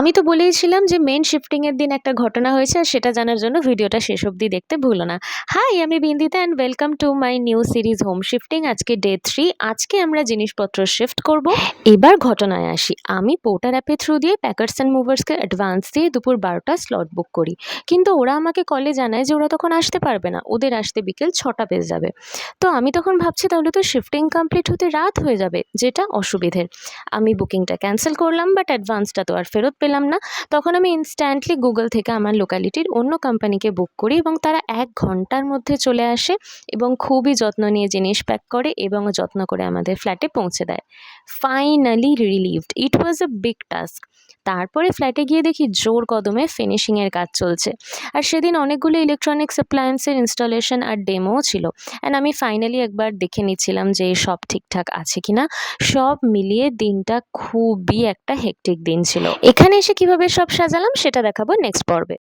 আমি তো বলেইছিলাম যে মেন শিফটিং এর দিন একটা ঘটনা হয়েছে আর সেটা জানার জন্য ভিডিওটা শেষ অবধি দেখতে ভুলো না। হাই, আমি Bindita and welcome to my new series home shifting. আজকে ডে 3। আজকে আমরা জিনিসপত্র শিফট করব। এবার ঘটনায় আসি। আমি পোর্টার অ্যাপের থ্রু দিয়ে প্যাকার্স অ্যান্ড মুভার্সকে অ্যাডভান্স দিয়ে দুপুর 12টা স্লট বুক করি। কিন্তু ওরা আমাকে কলে জানায় যে ওরা তখন আসতে পারবে না, ওদের আসতে বিকেল 6টা বেজে যাবে। তো আমি তখন ভাবছি তাহলে তো শিফটিং কমপ্লিট হতে রাত হয়ে যাবে, যেটা অসুবিধের। আমি বুকিংটা ক্যান্সেল করলাম, বাট অ্যাডভান্সটা তো আর ফেরত পেলাম না। তখন আমি ইনস্ট্যান্টলি গুগল থেকে আমার লোকালিটির অন্য কোম্পানিকে বুক করি এবং তারা 1 ঘন্টার মধ্যে চলে আসে এবং খুবই যত্ন নিয়ে জিনিস প্যাক করে এবং যত্ন করে আমাদের ফ্ল্যাটে পৌঁছে দেয়। Finally relieved. It was a big task. তারপরে ফ্ল্যাটে গিয়ে দেখি জোর কদমে ফিনিশিংয়ের কাজ চলছে। আর সেদিন অনেকগুলো ইলেকট্রনিক্স অ্যাপ্লায়েন্সের ইনস্টলেশন আর ডেমোও ছিল। অ্যান্ড আমি ফাইনালি একবার দেখে নিচ্ছিলাম যে সব ঠিকঠাক আছে কিনা। সব মিলিয়ে দিনটা খুবই একটা হেক্টিক দিন ছিল। এখানে এসে কিভাবে সব সাজালাম সেটা দেখাবো নেক্সট পর্বে।